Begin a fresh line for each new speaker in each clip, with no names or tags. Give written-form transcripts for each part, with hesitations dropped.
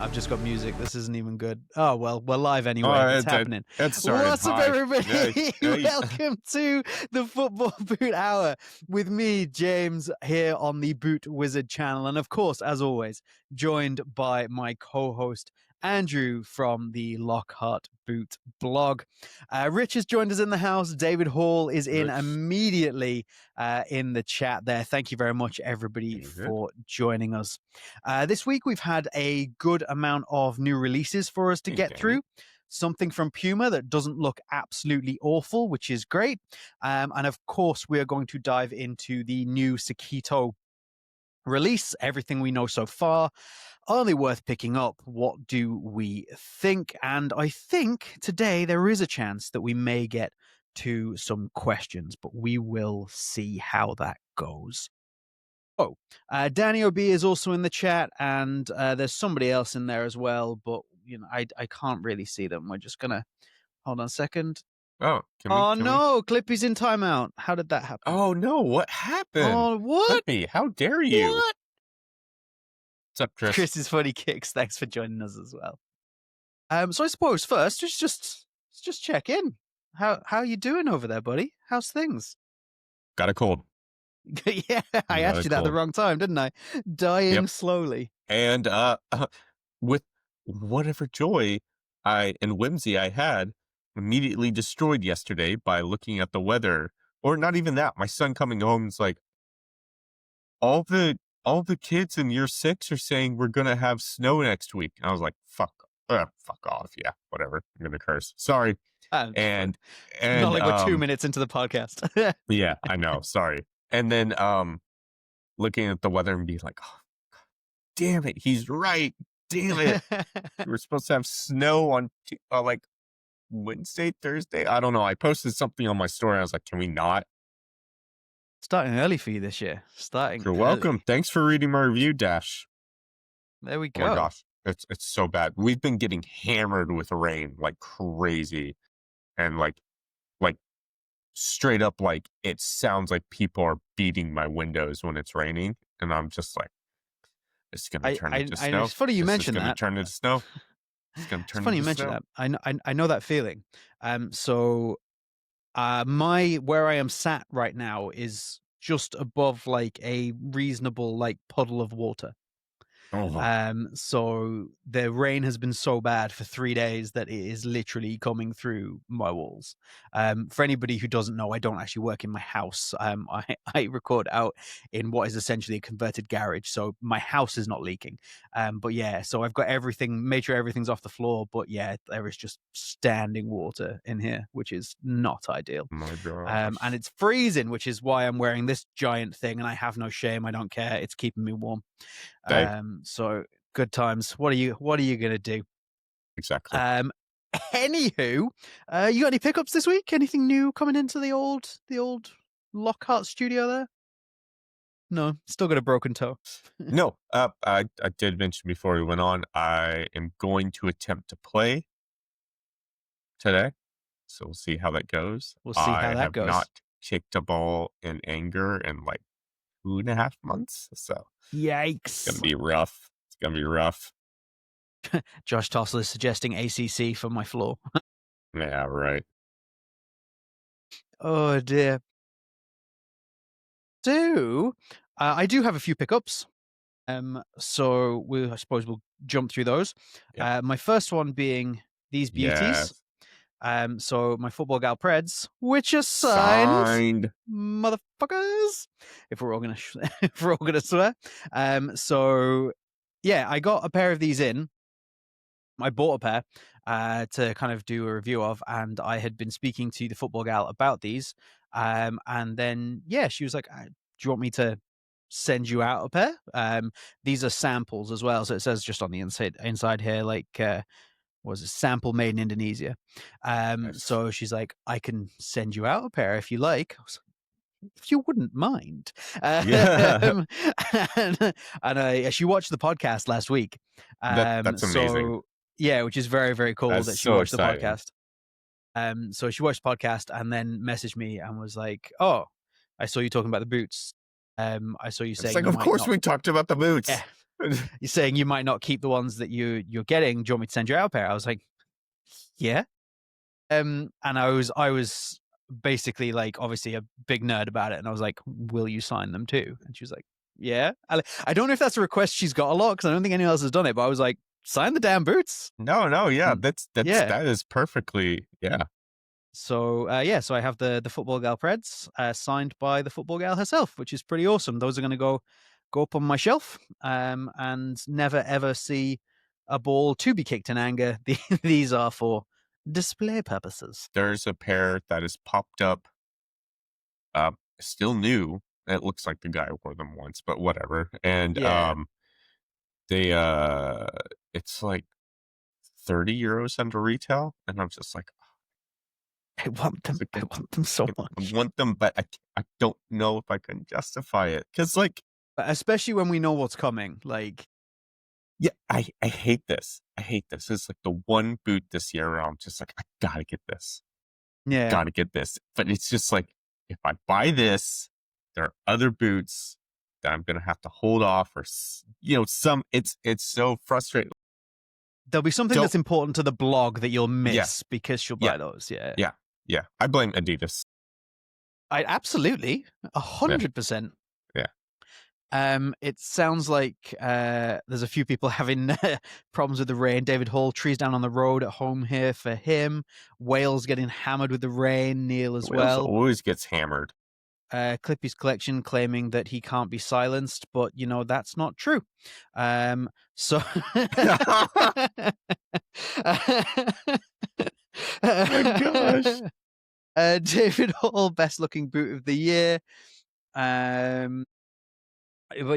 I've just got music. This isn't even good. Oh, well, we're live anyway. It's happening.
What's
What's up, everybody?
Hey.
Welcome to the Football Boot Hour with me, James, here on the Boot Wizard channel. And of course, as always, joined by my co-host, Andrew from the Lockhart Boot blog. Rich has joined us in the house. David Hall is in immediately in the chat there. Thank you very much, everybody, for joining us. This week, we've had a good amount of new releases for us to get through. Something from Puma that doesn't look absolutely awful, which is great. And of course, we are going to dive into the new Sokito release, everything we know so far, only worth picking up. What do we think? And I think today there is a chance that we may get to some questions, but we will see how that goes. Oh, Danny OB is also in the chat, and there's somebody else in there as well, but you know, I can't really see them. We're just gonna hold on a second.
Oh,
no, Clippy's in timeout. How did that happen?
Oh no, what happened?
Oh, what?
Clippy, how dare you?
What?
What's up, Chris?
Chris's funny kicks. Thanks for joining us as well. So I suppose first, just check in. How you doing over there, buddy? How's things?
Got a cold.
Yeah, I asked you that at the wrong time, didn't I? Dying slowly.
And with whatever joy and whimsy I had, immediately destroyed yesterday by looking at the weather. Or not even that. My son coming home is like, all the kids in year 6 are saying we're gonna have snow next week. And I was like, fuck off. Yeah, whatever. I'm gonna curse. Sorry. And
not like we're 2 minutes into the podcast.
Yeah, I know. Sorry. And then looking at the weather and being like, oh, God, damn it, he's right. Damn it. We're supposed to have snow on like Wednesday, Thursday. I don't know. I posted something on my story. I was like, can we not?
Starting early for you this year.
You're welcome. Thanks for reading my review, Dash.
There we go.
Oh my gosh. It's so bad. We've been getting hammered with rain like crazy. And like straight up, like it sounds like people are beating my windows when it's raining. And I'm just like, it's going to turn into snow.
It's funny you mentioned that.
It's going to turn into snow. It's going to turn into snow.
It's funny you mentioned that. I know that feeling. So where I am sat right now is just above like a reasonable like puddle of water. So the rain has been so bad for 3 days that it is literally coming through my walls. For anybody who doesn't know, I don't actually work in my house. I record out in what is essentially a converted garage, so my house is not leaking. But yeah, so I've got everything, made sure everything's off the floor, but yeah, there is just standing water in here, which is not ideal.
Oh my gosh.
And it's freezing, which is why I'm wearing this giant thing, and I have no shame. I don't care. It's keeping me warm. So good times. What are you gonna do?
Exactly.
Anywho, you got any pickups this week? Anything new coming into the old Lockhart studio there? No, still got a broken toe.
No, I did mention before we went on, I am going to attempt to play today. So we'll see how that goes.
We'll see how that goes.
I have not kicked a ball in anger in like 2.5 months. So
yikes.
It's going to be rough. It's going to be rough.
Josh Tossler is suggesting ACC for my floor.
Yeah, right.
Oh, dear. So, I do have a few pickups. So I suppose we'll jump through those. Yep. My first one being these beauties.
Yes.
So my football gal Preds, which are signed, motherfuckers. If we're all gonna swear. So yeah, I got a pair of these in. I bought a pair to kind of do a review of, and I had been speaking to the football gal about these. And then yeah, she was like, "Do you want me to send you out a pair?" These are samples as well, so it says just on the inside here, like. Was a sample made in Indonesia. Nice. So she's like, I can send you out a pair if you like. I was like, if you wouldn't mind.
Yeah.
And she watched the podcast last week.
That's amazing.
So, yeah, which is very, very cool that she watched the podcast. So she watched the podcast and then messaged me and was like, oh, I saw you talking about the boots. I saw you saying,
it's like, of course we talked about the boots.
Yeah. You're saying you might not keep the ones that you're getting. Do you want me to send you out a pair? I was like, yeah. And I was basically like obviously a big nerd about it, and I was like, will you sign them too? And she was like, yeah. I don't know if that's a request she's got a lot because I don't think anyone else has done it, but I was like, sign the damn boots.
No, yeah,
And
that's
yeah.
that is perfectly, yeah.
So so I have the football gal Preds signed by the football gal herself, which is pretty awesome. Those are going to go up on my shelf and never ever see a ball to be kicked in anger. These are for display purposes.
There's a pair that is popped up, still new. It looks like the guy wore them once, but whatever. And
Yeah,
they it's like 30 euros under retail, and I'm just like,
I want them.
it's
I
like,
want them so
I
much.
want them, but I don't know if I can justify it because, like,
But especially when we know what's coming. Like,
yeah, I hate this. I hate this. It's like the one boot this year where I'm just like, I gotta get this.
yeah,
Gotta get this. But it's just like, if I buy this, there are other boots that I'm gonna have to hold off, or some. It's so frustrating.
there'll be something
Don't.
that's important to the blog that you'll
Yeah,
miss because she'll
yeah,
buy those. Yeah,
yeah, yeah. I blame Adidas.
I absolutely
Yeah,
100%.
yeah.
It sounds like there's a few people having problems with the rain. David Hall, trees down on the road at home here for him. Wales getting hammered with the rain. Neil as
Wales
well.
always gets hammered.
Clippy's collection claiming that he can't be silenced, but that's not true. So
My gosh.
David Hall, best looking boot of the year. But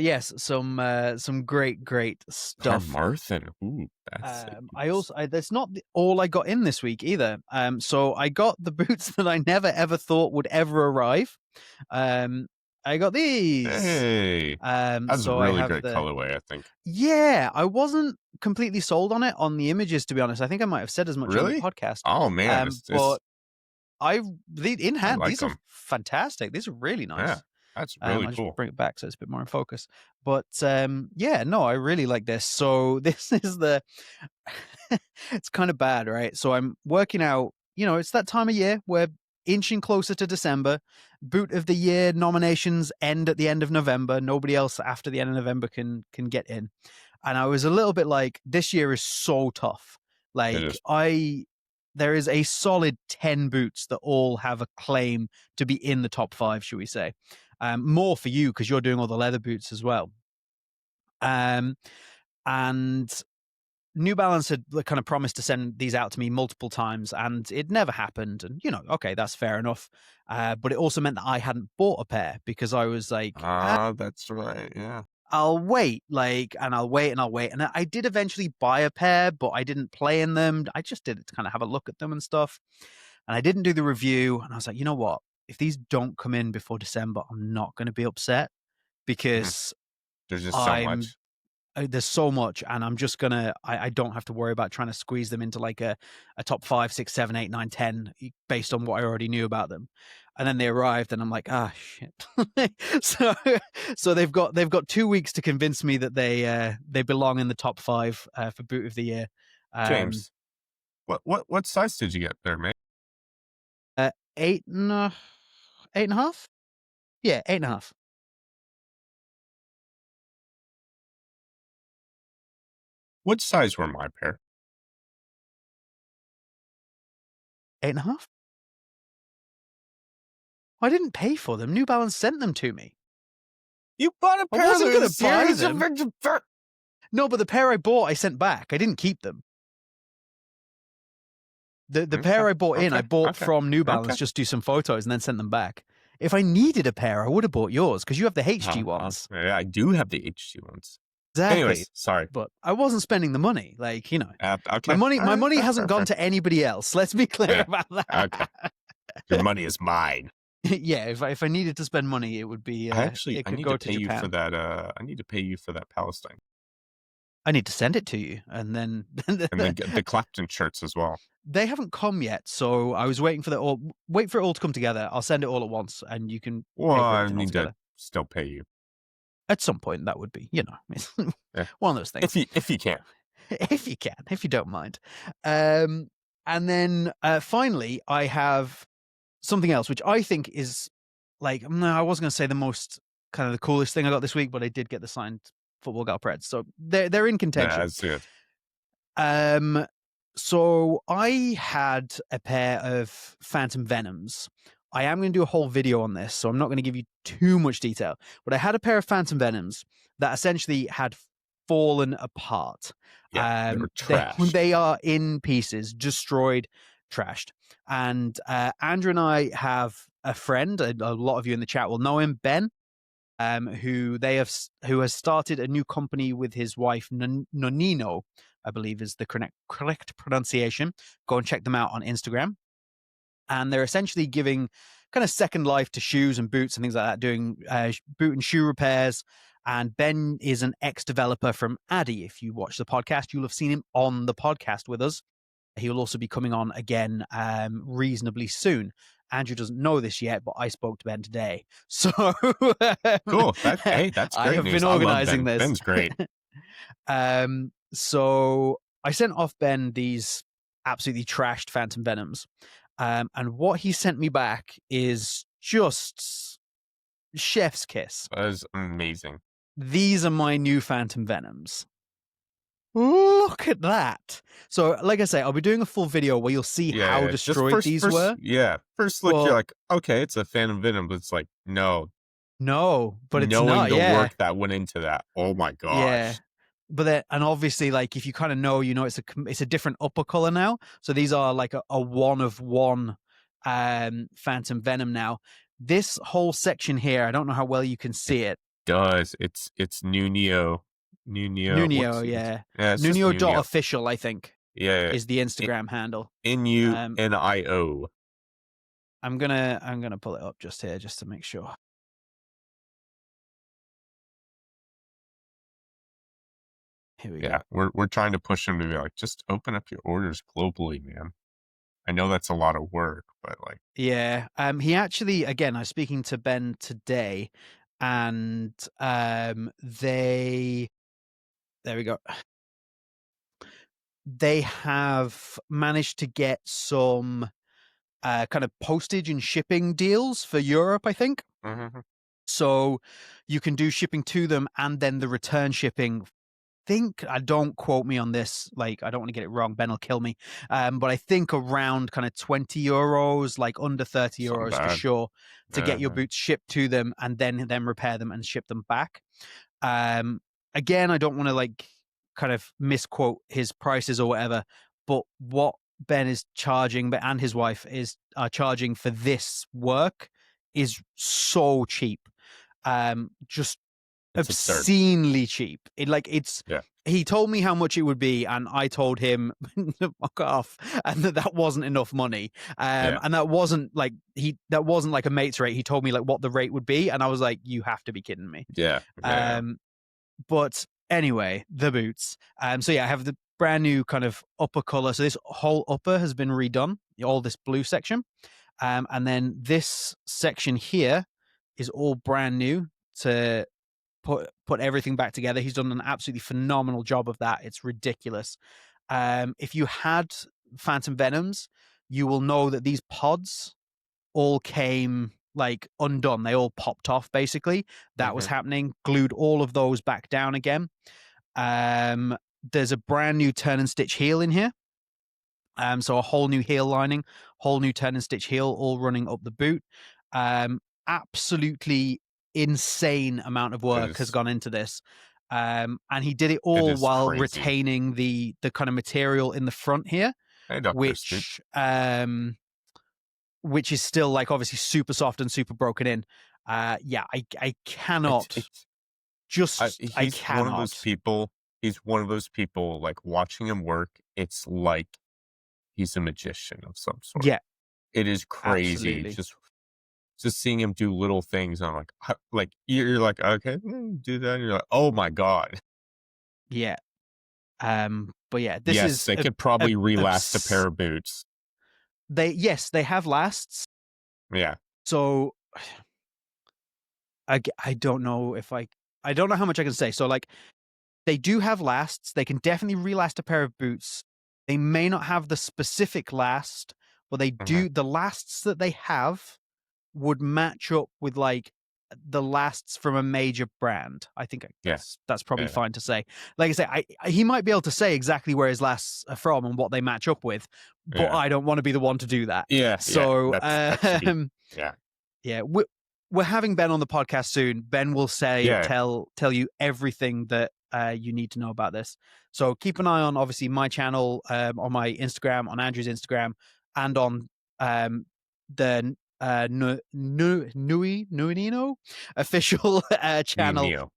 yes, some great stuff.
Carmarthen. Ooh, that's a
I also that's not all I got in this week either. So I got the boots that I never ever thought would ever arrive. I got these.
Hey, that's a
So I
really
have
great colorway, I think.
yeah, I wasn't completely sold on it on the images, to be honest. I think I might have said as much on the
Really?
podcast.
Oh man,
But in
I
hand,
like
these are
them.
fantastic. These are really
Yeah,
nice.
that's really
I just
cool.
bring it back so it's a bit more in focus. But yeah, no, I really like this. So this is it's kind of bad, right? So I'm working out, it's that time of year. We're inching closer to December. Boot of the year nominations end at the end of November. Nobody else after the end of November can get in. And I was a little bit like, this year is so tough.
It
Like
is.
there is a solid 10 boots that all have a claim to be in the top 5, should we say. More for you because you're doing all the leather boots as well. And New Balance had kind of promised to send these out to me multiple times, and it never happened. And okay, that's fair enough. But it also meant that I hadn't bought a pair because I was like,
That's right. Yeah.
I'll wait, and I'll wait and I'll wait. And I did eventually buy a pair, but I didn't play in them. I just did it to kind of have a look at them and stuff. And I didn't do the review. And I was like, you know what? If these don't come in before December, I'm not going to be upset
Mhm.
because
There's just so
I'm
much.
there's so much, and I'm just gonna I don't have to worry about trying to squeeze them into like a top 5, 6, 7, 8, 9, 10 based on what I already knew about them. And then they arrived and I'm like, shit. so they've got 2 weeks to convince me that they belong in the top 5 for boot of the year.
James, what size did you get there, mate?
8 and 8.5. Yeah, 8.5.
What size were my pair?
8.5. I didn't pay for them. New Balance sent them to me.
You bought a
I
pair
wasn't
of
gonna
those
buy
years
them.
of
No, but the pair I bought, I sent back. I didn't keep them. The pair I bought in, I bought from New Balance,
Okay.
just do some photos and then sent them back. If I needed a pair, I would have bought yours because you have the HG ones.
Yeah, I do have the HG ones.
Exactly.
Anyways, sorry.
But I wasn't spending the money. Like,
Okay.
my money hasn't gone to anybody else. Let's be clear about that.
Okay. Your money is mine.
Yeah, if I needed to spend money, it would be
I
it could
need
go
to pay you
Japan.
for that. I need to pay you for that Palestine.
I need to send it to you, and then
And then get the Clapton shirts as well.
they haven't come yet, so I was waiting for wait for it all to come together. I'll send it all at once, and you can
Well,
pay for
I
everything all
need
together.
to still pay you.
At some point, that would be, it's
Yeah.
one of those things.
If you can.
If you can, if you don't mind. And then finally, I have something else, which I think is like, no, I was going to say the most kind of the coolest thing I got this week, but I did get the signed football gal Preds, so they're in
Yeah,
contention.
that's good.
So I had a pair of Phantom Venoms. I am going to do a whole video on this, so I'm not going to give you too much detail. But I had a pair of Phantom Venoms that essentially had fallen apart.
Yeah, they were
They
trashed.
they are in pieces, destroyed, trashed. And Andrew and I have a friend. A lot of you in the chat will know him, Ben. Who has started a new company with his wife Nonino, I believe is the correct pronunciation. Go and check them out on Instagram. And they're essentially giving kind of second life to shoes and boots and things like that, doing boot and shoe repairs. And Ben is an ex-developer from Addy. If you watch the podcast, you'll have seen him on the podcast with us. He will also be coming on again reasonably soon. Andrew doesn't know this yet, but I spoke to Ben today. So
Cool. That's
I
great
have
news.
been
I love
organizing
Ben.
this.
Ben's great.
So I sent off Ben these absolutely trashed Phantom Venoms. And what he sent me back is just chef's kiss.
That is amazing.
These are my new Phantom Venoms. Look at that. So, like I say, I'll be doing a full video where you'll see how destroyed these were.
Yeah. First look,
Well,
you're like, okay, it's a Phantom Venom, but it's like, no.
No, but it's
Knowing
not.
the
Yeah.
work that went into that. Oh my gosh.
Yeah. But then, and obviously, like if you kind of know, it's a different upper color now. So these are like a one of one Phantom Venom now. This whole section here, I don't know how well you can see it.
Does it's New Neo.
Nunio, yeah.
Yeah, it's just
Nunio.official, I think.
Yeah.
Is the Instagram handle.
NUNIO.
I'm gonna pull it up just here just to make sure. Here we go.
We're trying to push them to be like, just open up your orders globally, man. I know that's a lot of work, but like,
yeah. He actually, again, I was speaking to Ben today, and there we go. They have managed to get some kind of postage and shipping deals for Europe, I think.
mm-hmm.
So you can do shipping to them and then the return shipping. Don't quote me on this, like I don't want to get it wrong, Ben will kill me, but I think around kind of 20 euros, like under 30 euros for sure, to get your boots shipped to them and then repair them and ship them back. Again, I don't want to like kind of misquote his prices or whatever, but what Ben is charging, and his wife are charging for this work is so cheap. Just
it's
obscenely
absurd.
Cheap. He told me how much it would be, and I told him fuck off, and that wasn't enough money. And that wasn't like a mate's rate. He told me like what the rate would be, and I was like, you have to be kidding me. But anyway, the boots. So yeah, I have the brand new kind of upper color. So this whole upper has been redone, all this blue section. And then this section here is all brand new to put everything back together. He's done an absolutely phenomenal job of that. It's ridiculous. If you had Phantom Venoms, you will know that these pods all came like undone. They all popped off basically. That was happening. Glued all of those back down again. There's a brand new turn and stitch heel in here. So a whole new heel lining, whole new turn and stitch heel, all running up the boot. Absolutely insane amount of work has gone into this. And he did it all while retaining the kind of material in the front here, which is still like obviously super soft and super broken in. I cannot. I cannot.
One of those people. He's one of those people. Like watching him work, it's like he's a magician of some sort.
Yeah,
it is crazy. Absolutely. Just seeing him do little things. I'm like you're like, okay, do that. And you're like, oh my god.
Yeah. But yeah, they
could probably relast a pair of boots.
They have lasts.
Yeah.
So I don't know if I don't know how much I can say. So like they do have lasts. They can definitely relast a pair of boots. They may not have the specific last, but they
Mhm.
do. The lasts that they have would match up with like the lasts from a major brand. I think
Yeah,
that's probably
yeah,
fine to say. Like I say, he might be able to say exactly where his lasts are from and what they match up with, but
yeah,
I don't want to be the one to do that.
yeah, yeah.
So
That should be. Yeah,
yeah, we're having Ben on the podcast soon. Ben will say
yeah.
tell you everything that you need to know about this. So keep an eye on obviously my channel, on my Instagram, on Andrew's Instagram, and on the Nuino official channel.
Nuino,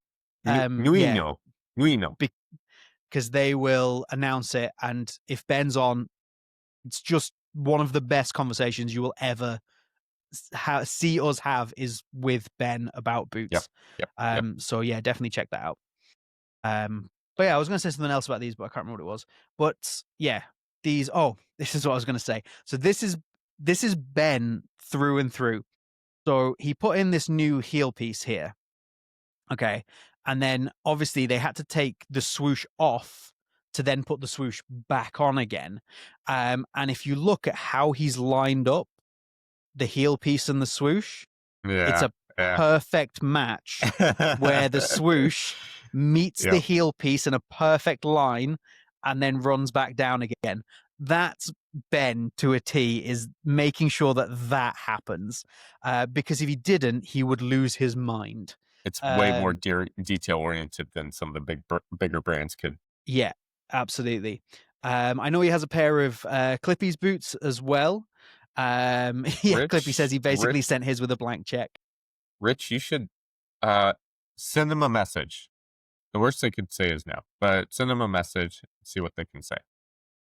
Yeah,
Nuino, Nuino.
because they will announce it, and if Ben's on, it's just one of the best conversations you will ever see us have is with Ben about
Yep,
boots.
yep, yep.
So yeah, definitely check that out. But yeah, I was going to say something else about these, but I can't remember what it was. But yeah, these. Oh, this is what I was going to say. So this is Ben through and through. So he put in this new heel piece here. Okay, and then obviously they had to take the swoosh off to then put the swoosh back on again. And if you look at how he's lined up the heel piece and the swoosh, it's
Yeah,
a
yeah.
perfect match where the swoosh meets the
Yep,
heel piece in a perfect line and then runs back down again. That's Ben to a T, is making sure that that happens. Because if he didn't, he would lose his mind.
it's way more
Um,
detail oriented than some of the bigger brands could.
yeah, absolutely. I know he has a pair of Clippy's boots as well. Yeah, Clippy says he basically
Rich,
sent his with a blank check.
Rich, you should uh send them a message. The worst they could say is no, but send them a message, see what they can say.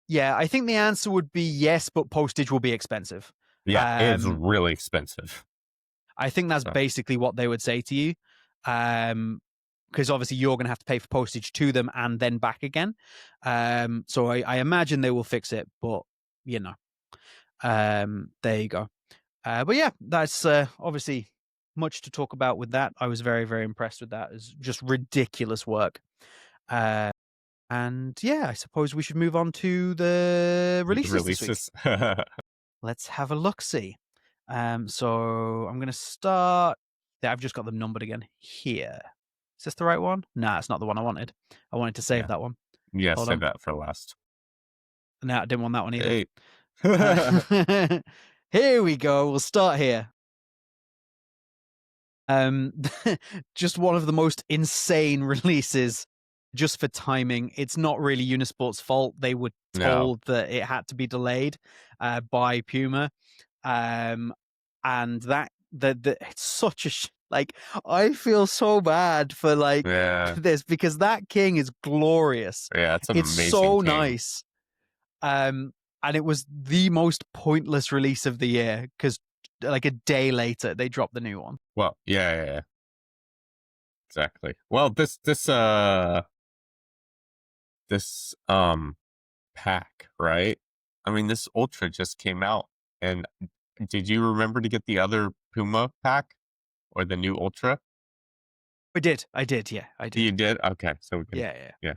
Yeah, I think the answer would be yes, but postage will be expensive.
Yeah, it's
Um,
really expensive.
I think that's
So
basically what they would say to you. Because obviously you're going to have to pay for postage to them and then back again. So I imagine they will fix it, but you know, there you go. But yeah, that's obviously much to talk about with that. I was very, very impressed with that. It's just ridiculous work. And yeah, I suppose we should move on to the
the
releases this week.
releases.
Let's have a look see. So I'm gonna start. Yeah, I've just got them numbered again here. Is this the right one? Nah, it's not the one I wanted. I wanted to save
Yeah.
that one.
Yeah,
Hold
save
on.
that for last.
No, I didn't want that one either.
Hey.
Here we go. We'll start here. Um, just one of the most insane releases just for timing. It's not really Unisport's fault. They were
No.
told that it had to be delayed by Puma. And that the it's such a like I feel so bad for like
Yeah.
this because that king is glorious.
Yeah, it's an
It's
amazing
so
king.
nice. And it was the most pointless release of the year because like a day later they dropped the new one.
Well, yeah. Exactly. Well, this pack, right? I mean, this Ultra just came out, and did you remember to get the other Puma pack or the new Ultra?
I did, yeah, I
You
did.
did? Okay, so we can,
Yeah.
yeah.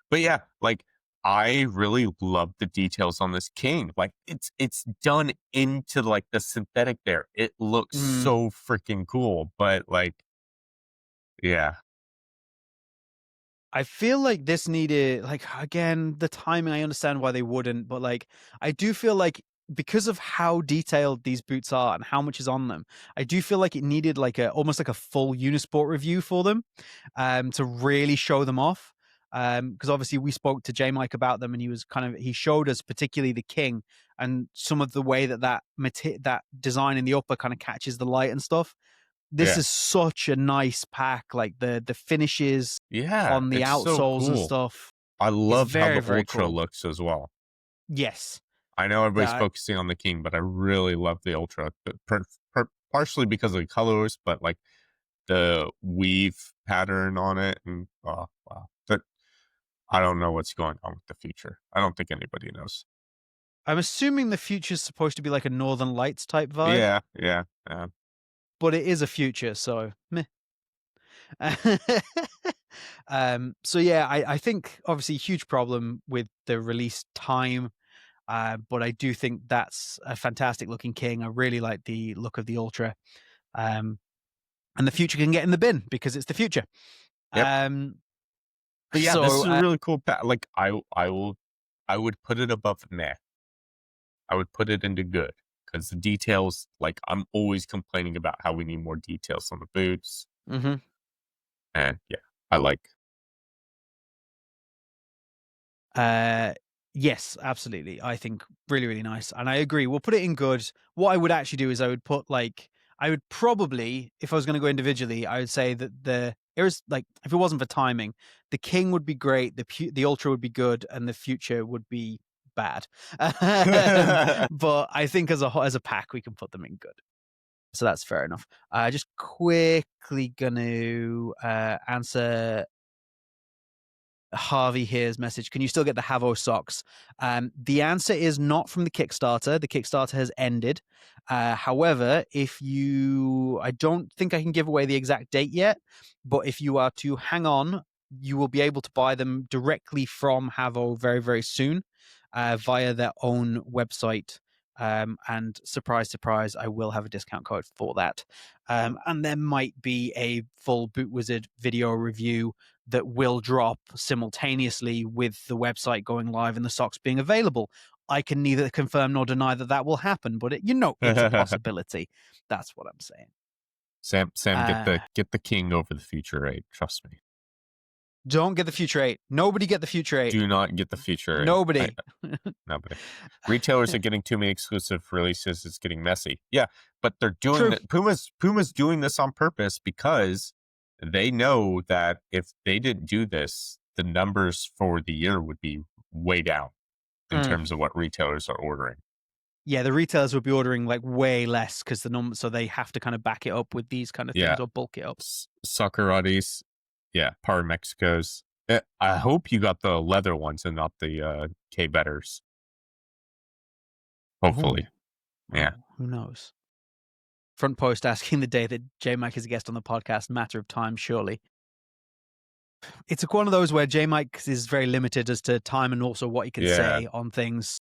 But yeah, like I really love the details on this king. Like it's done into like the synthetic there. It looks
Mm.
so freaking cool. But like, yeah,
I feel like this needed like again the timing. I understand why they wouldn't, but like I do feel like because of how detailed these boots are and how much is on them, I do feel like it needed like a almost like a full Unisport review for them, to really show them off. Because obviously we spoke to J Mike about them, and he showed us particularly the King and some of the way that design in the upper kind of catches the light and stuff. This
yeah,
is such a nice pack, like the finishes
yeah.
on the
It's so
outsoles and
cool.
stuff
I
is
love how
very,
the
very
Ultra
cool.
looks as well.
Yes.
I know everybody's
That
focusing on the King, but I really love the Ultra. Partially because of the colors, but like the weave pattern on it, and oh wow, but I don't know what's going on with the future. I don't think anybody knows.
I'm assuming the future's supposed to be like a Northern Lights type vibe,
Yeah.
but it is a future, so meh. So yeah, I think obviously huge problem with the release time, but I do think that's a fantastic looking King. I really like the look of the Ultra, and the future can get in the bin because it's the future.
Yep.
Um,
But yeah, this
so
is a really cool like I would put it above meh. I would put it into good because the details, like I'm always complaining about how we need more details on the boots.
mhm.
And yeah, I like.
Uh, yes, absolutely. I think really, really nice. And I agree. We'll put it in good. What I would actually do is I would put like, I would probably, if I was going to go individually, I would say that it was like, if it wasn't for timing, the King would be great, the Ultra would be good, and the Future would be bad. But I think as a pack, we can put them in good. So that's fair enough. Just quickly going to answer Harvey here's message. Can you still get the Havo socks? The answer is not from the Kickstarter. The Kickstarter has ended. However, I don't think I can give away the exact date yet, but if you are to hang on, you will be able to buy them directly from Havo very, very soon via their own website. And surprise, surprise, I will have a discount code for that. And there might be a full Boot Wizard video review that will drop simultaneously with the website going live and the socks being available. I can neither confirm nor deny that that will happen, but it's a possibility. That's what I'm saying.
Sam,
Uh,
get the King over the Future 8. Trust me.
don't get the Future 8. Nobody get the Future 8.
Do not get the Future 8.
Nobody.
Nobody. Retailers are getting too many exclusive releases. It's getting messy. Yeah, but they're doing
True.
that. Puma's doing this on purpose because they know that if they didn't do this, the numbers for the year would be way down in terms of what retailers are ordering.
Yeah, the retailers would be ordering like way less because the number, so they have to kind of back it up with these kind of
Yeah.
things or bulk it up.
Sakuratis, yeah, Power Mexico's. I hope you got the leather ones and not the K Betters. Hopefully.
Oh,
Yeah.
who knows? Front post asking the day that J Mike is a guest on the podcast, matter of time, surely. It's one of those where J Mike is very limited as to time and also what he can say on things.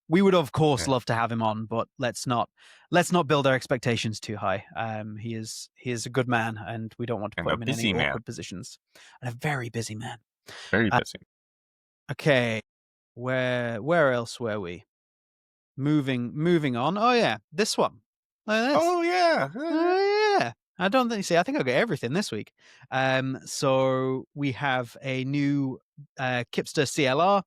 We would of course love to have him on, but let's not build our expectations too high. He is a good man, and we don't want to put him in any awkward positions. And a very busy man.
Very busy.
Okay, where else were we? Moving on. Oh yeah, this one.
Oh yeah.
Oh yeah. I don't think. See, I think I got everything this week. So we have a new Kipster CLR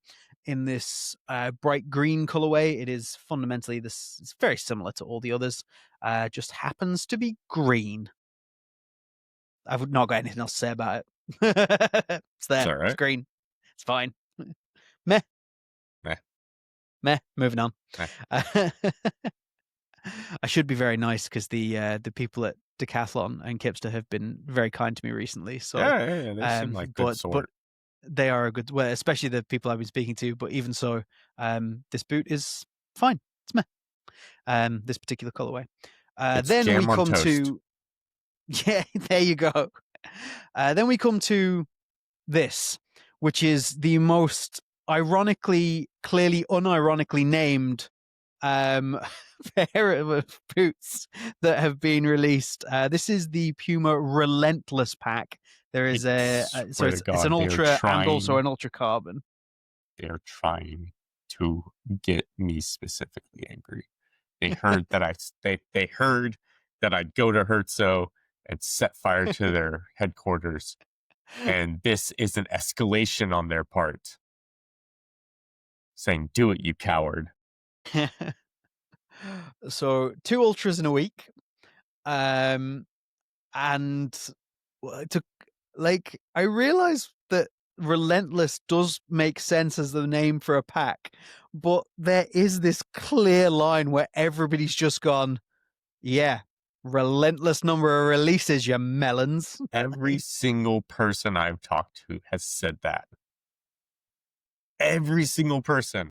in this bright green colorway. It is fundamentally this. It's very similar to all the others. Just happens to be green. I've not got anything else to say about it. It's there.
It's all right.
It's green. It's fine. Meh.
Meh.
Meh. Moving on.
Meh.
I should be very nice because the people at Decathlon and Kipster have been very kind to me recently. So
Yeah, they seem like good sort.
But they are a good, well, especially the people I've been speaking to. But even so, this boot is fine. It's meh. This particular colorway. Then we come to, yeah, there you go. Then we come to this, which is the most ironically, clearly unironically named pair of boots that have been released. This is the Puma Relentless pack. There is it's an ultra and also an ultra carbon.
They're trying to get me specifically angry. They heard that they heard that I'd go to Herzo and set fire to their headquarters, and this is an escalation on their part, saying, "Do it, you coward."
So 2 ultras in a week, and to I realize that Relentless does make sense as the name for a pack, but there is this clear line where everybody's just gone, yeah, relentless number of releases, you melons.
Every single person I've talked to has said that. Every single person.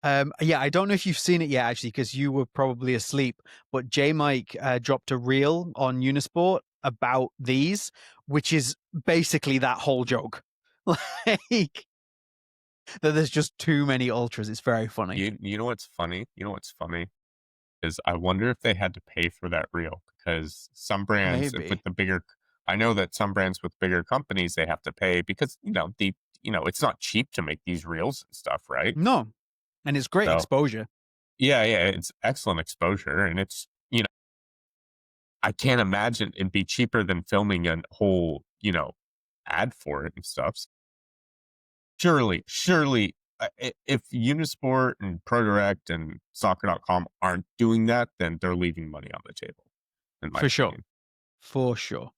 Yeah, I don't know if you've seen it yet, actually, because you were probably asleep. But J Mike dropped a reel on Unisport about these, which is basically that whole joke. Like that there's just too many ultras. It's very funny.
You know what's funny? You know what's funny is I wonder if they had to pay for that reel because some brands with
Maybe.
the bigger, I know that some brands with bigger companies they have to pay because it's not cheap to make these reels and stuff, right?
No. And it's great
So
exposure.
yeah, it's excellent exposure, and it's I can't imagine it'd be cheaper than filming a whole ad for it and stuff. Surely, if Unisport and ProDirect and Soccer.com aren't doing that, then they're leaving money on the table, in my
For sure.
opinion.
For sure.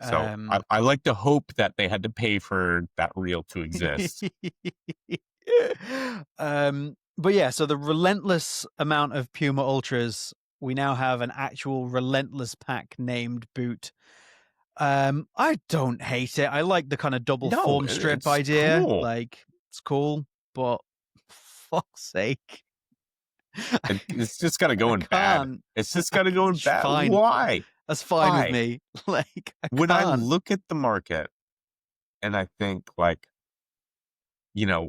So
Um
I like to hope that they had to pay for that reel to exist.
but yeah, so the relentless amount of Puma Ultras, we now have an actual relentless pack named boot. I don't hate it. I like the kind of double
No,
form strip
it's
idea.
cool.
Like it's cool, but fuck's sake.
It's just gotta
I
go in bad.
can't.
It's just gotta go in bad.
Fine.
Why?
That's fine with
Why?
me. Like I
When I
can't.
look at the market and I think like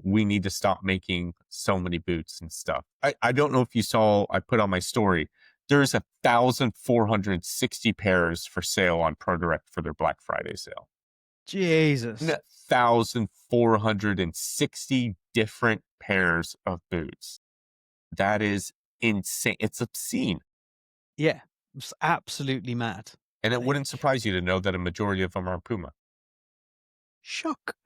we need to stop making so many boots and stuff. I don't know if you saw, I put on my story, there's 1,460 pairs for sale on ProDirect for their Black Friday sale.
Jesus.
1,460 different pairs of boots. That is insane. It's obscene.
Yeah. It's absolutely mad.
And it wouldn't
Like
surprise you to know that a majority of them are Puma.
shock.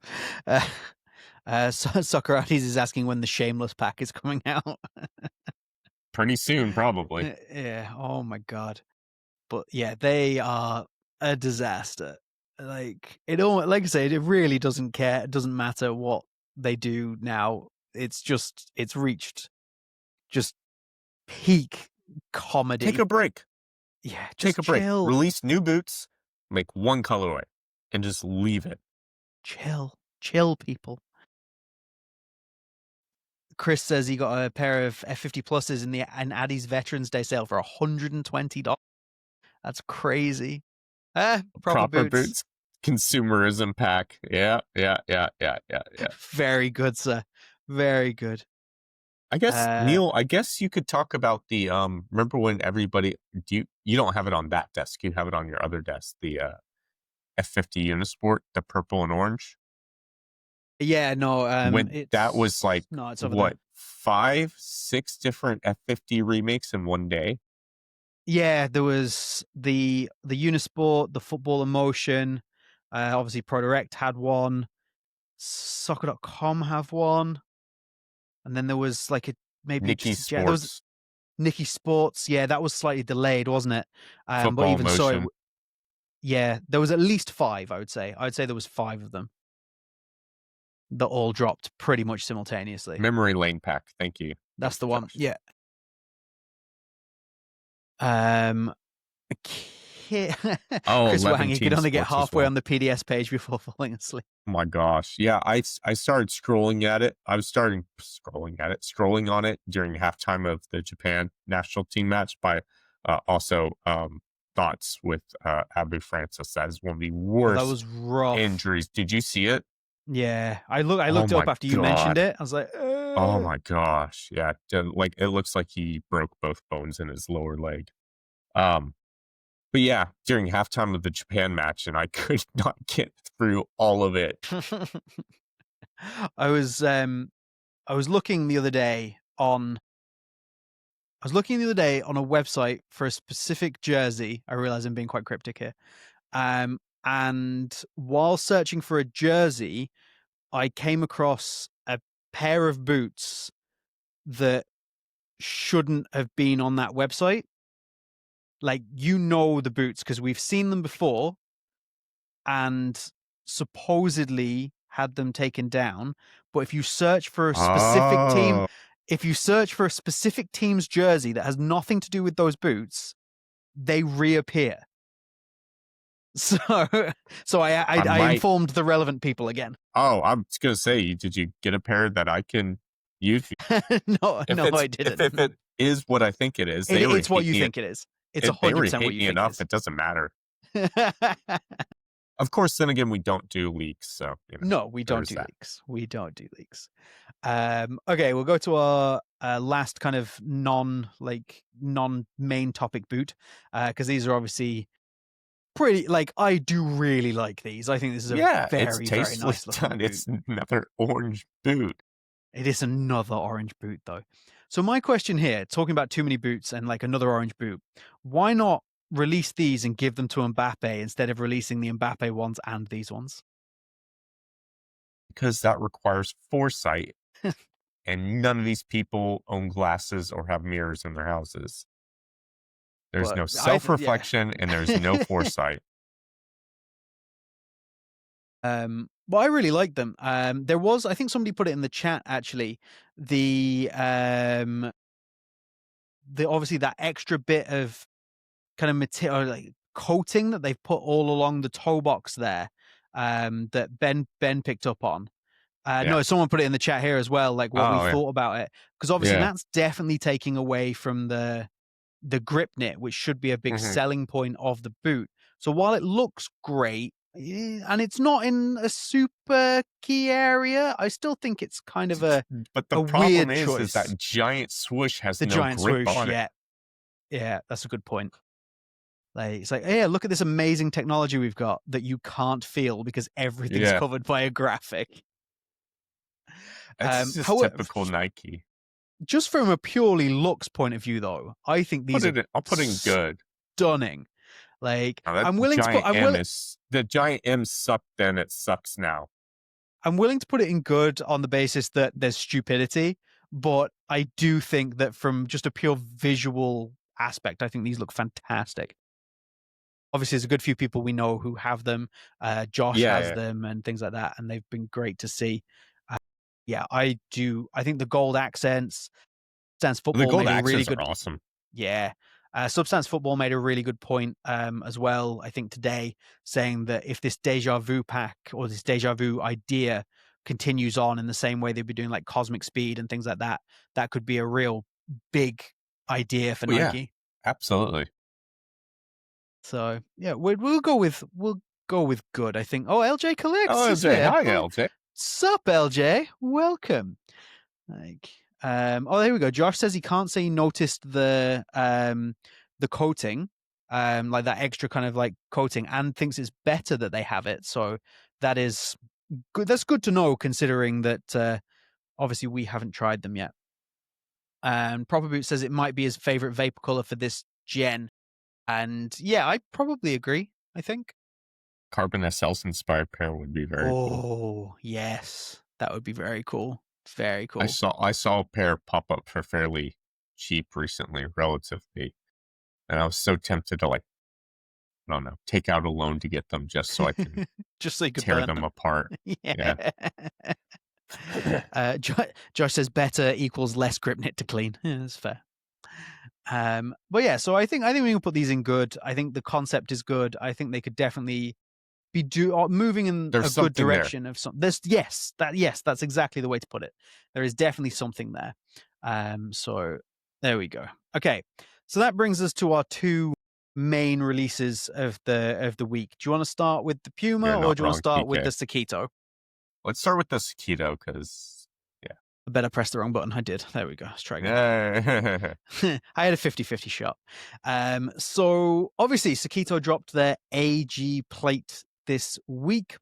Uh, Socrates is asking when the Shameless pack is coming out.
Pretty soon, probably.
Yeah. Oh my god. But yeah, they are a disaster. Like it all. Like I said, it really doesn't care. It doesn't matter what they do now. It's reached just peak
Take a
comedy.
break.
Yeah.
Take
Just
a break.
chill.
Release new boots, make one colorway, and just leave it.
Chill, people. Chris says he got a pair of F50 pluses in the Addy's Veterans Day sale for $120. That's crazy. Proper
Proper
boots.
boots, consumerism pack. Yeah.
Very good, sir. Very good.
I guess
Uh,
Neil, I guess you could talk about the remember when everybody you don't have it on that desk, you have it on your other desk, the F50 Unisport, the purple and orange.
yeah, no,
When that was
it's
like
no, it's over there.
what, 5, 6 different F50 remakes in one day?
Yeah, there was the Unisport, the Football Emotion. Obviously, ProDirect had one. Soccer.com have one, and then there was like a maybe
Nikki
just a there was
Sports,
Nike Sports. Yeah, that was slightly delayed, wasn't it? But
football
even so,
motion,
yeah, there was at least five. I would say. I would say there was five of them that all dropped pretty much simultaneously.
memory lane pack. Thank you.
That's
Thank
the
you,
one.
Josh.
Yeah. Um,
Oh,
Chris
11
Wang, he could
team
only get
sports as
halfway
well.
on the PDS page before falling asleep.
Oh my gosh. Yeah, I started scrolling at it. I was scrolling on it during halftime of the Japan national team match by also thoughts with Abu Francis. That is one of the
Oh, that
worst
was rough.
injuries. Did you see it?
Yeah, I
Oh
looked it up
my
after you mentioned
god.
it. I was like,
Oh my gosh. Yeah, like it looks like he broke both bones in his lower leg. Um but yeah, during halftime of the Japan match, and I could not get through all of it.
I was um I was looking the other day on a website for a specific jersey. I realize I'm being quite cryptic here. And while searching for a jersey, I came across a pair of boots that shouldn't have been on that website. Like the boots because we've seen them before and supposedly had them taken down. But if you search for a specific team,
Oh,
if you search for a specific team's jersey that has nothing to do with those boots, they reappear. So, so
I
I
might.
informed the relevant people again.
Oh, I was gonna say, did you get a pair that I can You
No,
if
no,
it's
I
if
didn't.
if it is what I think it is, they already
It's what
hate
you
me.
think it is. It's
They already
100% what
hate
you
me
think it
enough.
is.
It doesn't matter. Of course, then again, we don't do leaks, so
No, we don't
there's
do
that.
leaks. We don't do leaks. Okay, we'll go to our last kind of non main topic boot, because these are obviously pretty. Like, I do really like these. I think this is a
Yeah, it's
very, very
tastefully
nice looking
done.
boot.
It's another orange boot.
It is another orange boot, though. So my question here, talking about too many boots and like another orange boot, why not release these and give them to Mbappe instead of releasing the Mbappe ones and these ones?
Because that requires foresight, and none of these people own glasses or have mirrors in their houses. There's
But
no
yeah.
self-reflection and there's no foresight.
But I really like them. There was, I think somebody put it in the chat actually, the obviously that extra bit of kind of material, like coating that they've put all along the toe box there, that Ben picked up on.
Yeah.
No, someone put it in the chat here as well, like what we
Oh, yeah.
thought about it, because obviously
Yeah.
that's definitely taking away from the grip knit, which should be a big
Mhm.
selling point of the boot. So while it looks great, and it's not in a super key area, I still think it's kind of
But the
a
problem
weird
is
choice.
that giant swoosh has
The
no
giant
grip
swoosh,
on it.
yeah, yeah, that's a good point. Like, it's like, yeah, look at this amazing technology we've got that you can't feel because everything's
Yeah.
covered by a graphic.
It's just
However,
typical Nike.
just from a purely looks point of view, though, I think these are
I'll put in good.
stunning. Like,
Now that giant
I'm
M is the giant M sucked then, it sucks now.
I'm willing to put it in good on the basis that there's stupidity, but I do think that from just a pure visual aspect, I think these look fantastic. Obviously, there's a good few people we know who have them. Josh has
Yeah.
them and things like that, and they've been great to see. Uh, yeah, I do. I think the gold accents, Stance
The
Football
gold
made a really
axes are
good.
awesome.
Yeah. Substance Football made a really good point as well, I think, today, saying that if this Deja Vu pack or this Deja Vu idea continues on in the same way they've been doing like Cosmic Speed and things like that, that could be a real big idea for
Oh, yeah.
Nike.
Absolutely.
So yeah, we'll go with good, I think. Oh, LJ
Oh,
Collects is
LJ.
here.
Hi,
Oh,
LJ.
sup, LJ? Welcome. Like, oh, there we go. Josh says he can't say he noticed the coating, like that extra kind of like coating, and thinks it's better that they have it. So that is good. That's good to know, considering that obviously we haven't tried them yet. And Proper Boot says it might be his favorite vapor color for this gen, and yeah, I probably agree. I think.
Carbon SL's inspired pair would be very cool.
Oh yes, that would be very cool. Very cool.
I saw a pair pop up for fairly cheap recently, relatively, and I was so tempted to, like, I don't know, take out a loan to get them just so I can
Just so you could
tear
burn
them
them.
apart. Yeah.
Josh says better equals less grip knit to clean. Yeah, that's fair. But yeah, so I think we can put these in good. I think the concept is good. I think they could definitely be moving in
There's
a good
something there.
direction of some. There's yes, that's exactly the way to put it. There is definitely something there. So there we go. Okay, so that brings us to our two main releases of the week. Do you want to start with the Puma
You're
or
not
do you want to
wrong,
start with
TK.
the Sokito?
Let's start with the Sokito because, yeah.
I bet I pressed the wrong button. I did. There we go. Let's try again.
Yeah.
I had a 50-50 shot. So obviously Sokito dropped their AG plate this week.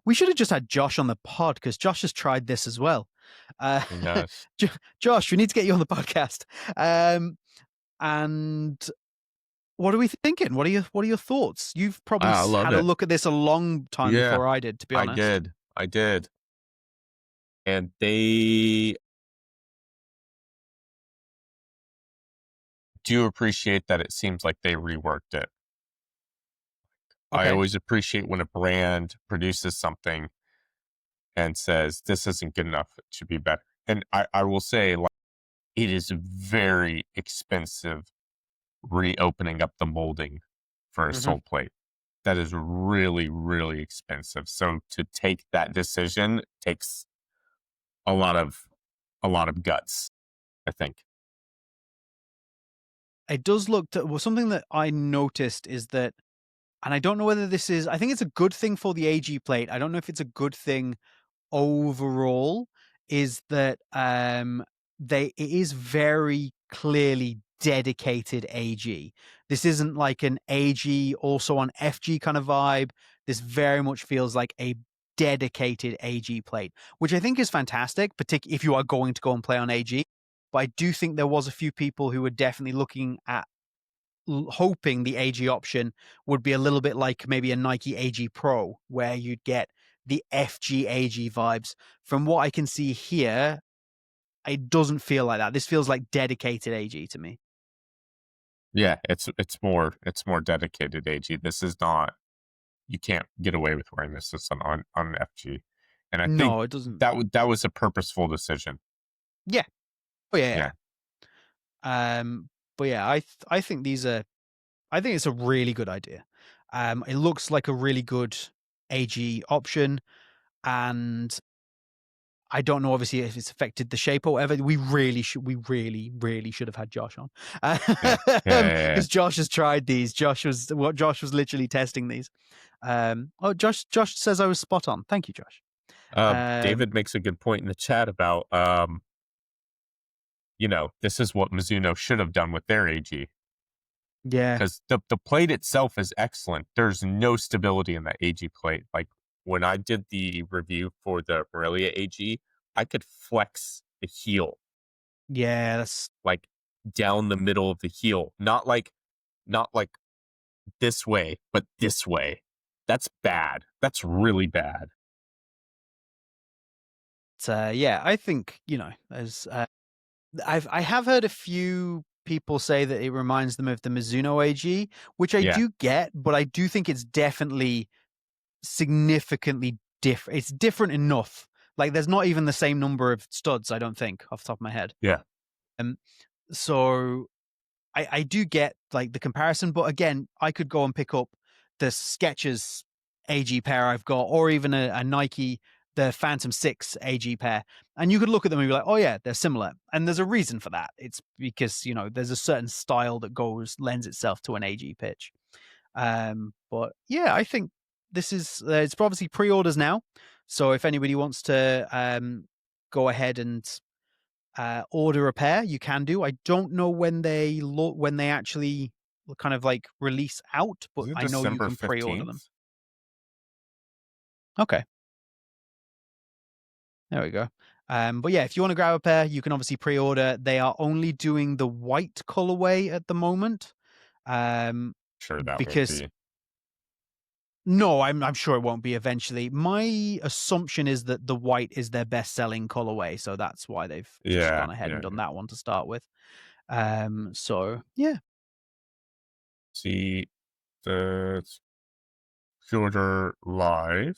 We should have just had Josh on the pod because Josh has tried this as well.
Yes.
Josh, we need to get you on the podcast. And what are we thinking? What are your thoughts? You've probably
I love
had a
it.
look at this a long time
Yeah,
before I did, to be honest.
I did. And they do appreciate that it seems like they reworked it. I
Okay.
always appreciate when a brand produces something and says, this isn't good enough, it should be better. And I will say, like, it is very expensive reopening up the molding for a sole plate. That is really, really expensive. So to take that decision takes a lot of a lot of guts, I think.
It does look to, well, something that I noticed is that, and I don't know whether this is, I think it's a good thing for the AG plate. I don't know if it's a good thing overall, is that it is very clearly dedicated AG. This isn't like an AG also on FG kind of vibe. This very much feels like a dedicated AG plate, which I think is fantastic, particularly if you are going to go and play on AG. But I do think there was a few people who were definitely looking at hoping the AG option would be a little bit like maybe a Nike AG Pro, where you'd get the FG AG vibes. From what I can see here, it doesn't feel like that. This feels like dedicated AG to me.
Yeah, it's more dedicated AG. This is not, you can't get away with wearing this. It's on an FG, and I think
No, it doesn't.
that was a purposeful decision.
Yeah. Oh yeah.
Yeah,
Yeah. But yeah, I think these are. I think it's a really good idea. It looks like a really good AG option, and I don't know, obviously, if it's affected the shape or whatever. We really should have had Josh on,
yeah, yeah, yeah, yeah.
because Josh has tried these. Josh was literally testing these. Oh, Josh says I was spot on. Thank you, Josh. Um,
David makes a good point in the chat about this is what Mizuno should have done with their AG,
yeah,
because the plate itself is excellent. There's no stability in that AG plate. Like when I did the review for the Morelia AG, I could flex the heel
yeah, that's
like down the middle of the heel, not like this way, but this way. That's bad. That's really bad.
yeah. I think as I have heard a few people say that it reminds them of the Mizuno AG, which I
Yeah,
do get, but I do think it's definitely significantly different. It's different enough. Like there's not even the same number of studs, I don't think, off the top of my head.
yeah.
Um, so I do get like the comparison, but again, I could go and pick up the Skechers AG pair I've got, or even a Nike, the Phantom 6 AG pair, and you could look at them and be like, oh yeah, they're similar. And there's a reason for that. It's because, there's a certain style that lends itself to an AG pitch. But yeah, I think this is, it's obviously pre-orders now. So if anybody wants to go ahead and order a pair, you can do. I don't know when they actually kind of like release out, but
Is it
I know you
December
can pre-order them.
15th?
Okay, there we go. But yeah, if you want to grab a pair, you can obviously pre-order. They are only doing the white colorway at the moment,
Sure, that won't
because
be.
no, I'm sure it won't be eventually. My assumption is that the white is their best-selling colorway, so that's why they've just
Yeah,
gone ahead and
yeah,
done
yeah.
that one to start with. So yeah,
See the pre-order live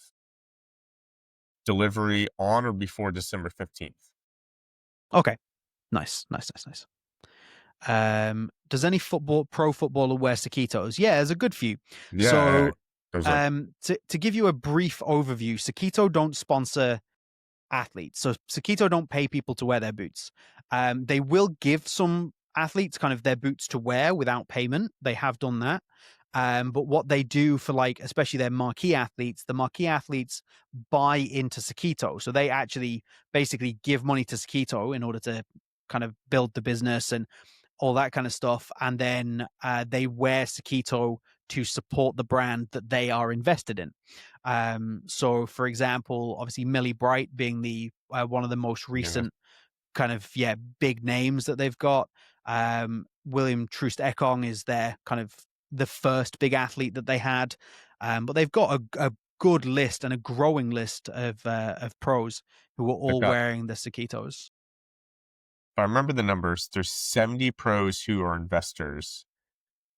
delivery on or before December 15th.
okay, nice, nice, nice, nice. Does any pro footballer wear Sakitos? Yeah, there's a good few.
Yeah,
So,
there's like
to give you a brief overview, Sakito don't sponsor athletes. So Sakito don't pay people to wear their boots. They will give some athletes kind of their boots to wear without payment. They have done that. But what they do for like, especially their marquee athletes, the marquee athletes buy into Sakito. So they actually basically give money to Sakito in order to kind of build the business and all that kind of stuff. And then they wear Sakito to support the brand that they are invested in. So, for example, obviously Millie Bright being the one of the most
yeah,
recent kind of big names that they've got. William Troost Ekong is their kind of the first big athlete that they had, but they've got a good list and a growing list of pros who are
they've
all
got.
wearing the Sakitos.
If I remember the numbers, there's 70 pros who are investors,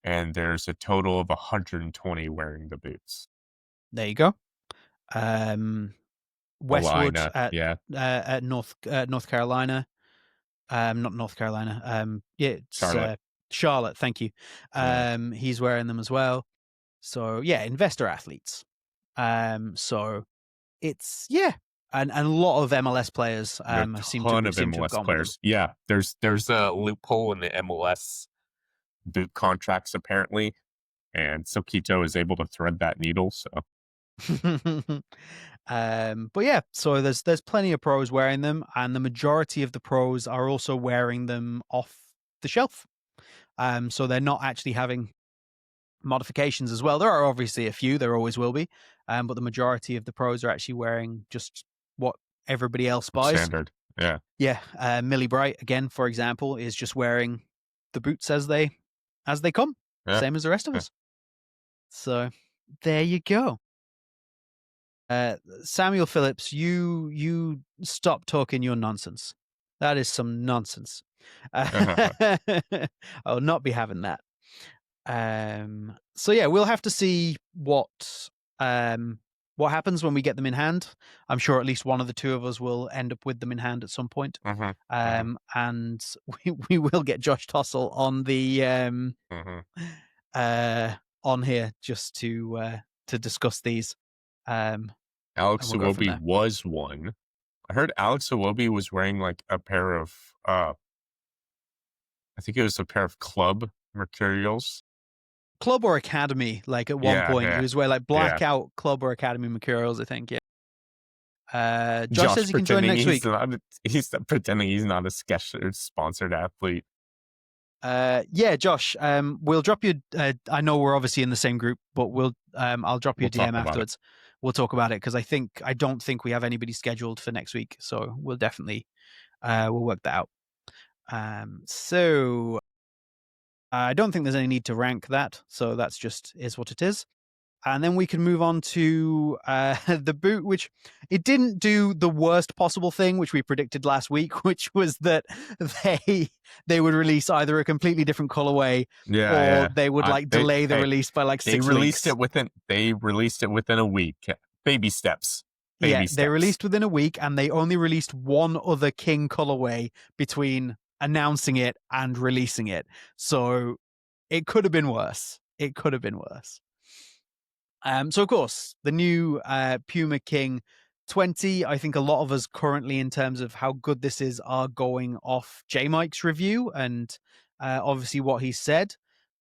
and there's a total of 120 wearing the boots.
There you go. Um, Westwood
Alina, yeah,
at North Carolina. Not North Carolina. Yeah, it's
Charlotte,
Charlotte. Thank you.
yeah.
He's wearing them as well. So yeah, investor athletes. So it's And a lot of MLS players
There are a
seem
ton
to
of
have
MLS
gone with them.
players. Yeah, there's a loophole in the MLS boot contracts apparently, and Sokito is able to thread that needle. So,
But yeah, so there's plenty of pros wearing them, and the majority of the pros are also wearing them off the shelf. So they're not actually having modifications as well. There are obviously a few, there always will be, but the majority of the pros are actually wearing just what everybody else buys.
standard. Yeah.
Yeah, Millie Bright again, for example, is just wearing the boots as they come,
Yeah.
same as the rest of
Yeah.
us. So there you go. Samuel Phillips, you stop talking your nonsense. That is some nonsense. I will not be having that. So yeah, we'll have to see what happens when we get them in hand. I'm sure at least one of the two of us will end up with them in hand at some point. And we will get Josh Tossell on the on here just to discuss these.
Alex
we'll go from
Iwobi
there.
was one. I heard Alex Iwobi was wearing like a pair of I think it was a pair of club Mercurials.
Club or Academy, like at one point. He was wearing like blackout Club or Academy Mercurials, I think, yeah. Josh says he can join next week.
He's pretending he's not a Skechers sponsored athlete.
Yeah, Josh, we'll drop you. I know we're obviously in the same group, but I'll drop you a DM afterwards. We'll talk about it because I don't think we have anybody scheduled for next week, so we'll definitely we'll work that out. So I don't think there's any need to rank that, so that's just is what it is. And then we can move on to the boot, which it didn't do the worst possible thing, which we predicted last week, which was that they would release either a completely different colorway, or they would delay the release by like 6 weeks.
They released it within a week. Baby steps.
They released within a week, and they only released one other King colorway between announcing it and releasing it. So it could have been worse. So of course, the new Puma King 20, I think a lot of us currently, in terms of how good this is, are going off J Mike's review and obviously what he said.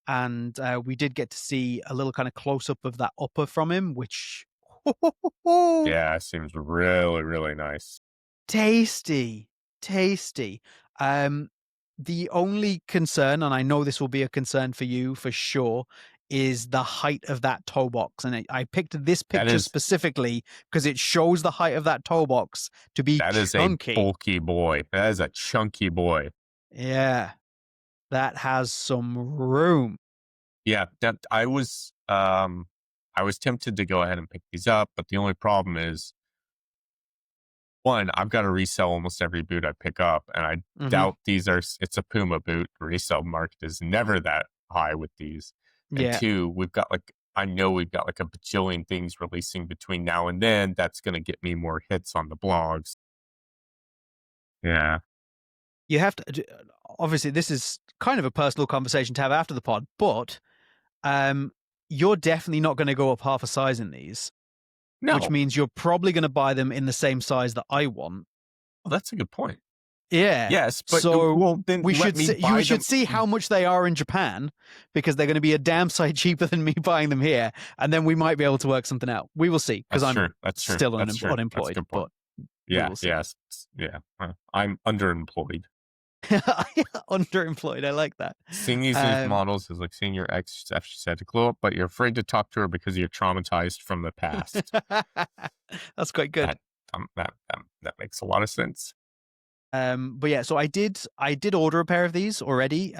And we did get to see a little kind of close up of that upper from him, which
yeah, seems really, really nice.
Tasty. The only concern, and I know this will be a concern for you for sure, is the height of that toe box. And I picked this picture specifically because it shows the height of that toe box to be chunky.
That is a bulky boy. That is a chunky boy.
Yeah. That has some room.
Yeah, that I was tempted to go ahead and pick these up, but the only problem is, one, I've got to resell almost every boot I pick up, and I doubt it's a Puma boot. The resale market is never that high with these. And two, I know we've got like a bajillion things releasing between now and then. That's going to get me more hits on the blogs. Yeah.
You have to, obviously this is kind of a personal conversation to have after the pod, but you're definitely not going to go up half a size in these. No. Which means you're probably going to buy them in the same size that I want.
Well, that's a good point.
Yeah.
Yes, but
then we should see how much they are in Japan, because they're going to be a damn sight cheaper than me buying them here, and then we might be able to work something out. We will see, because I'm still unemployed. But
I'm underemployed.
Underemployed. I like that.
Seeing these new models is like seeing your ex after she said to glow up, but you're afraid to talk to her because you're traumatized from the past.
That's quite good.
That makes a lot of sense.
But yeah, so I did order a pair of these already,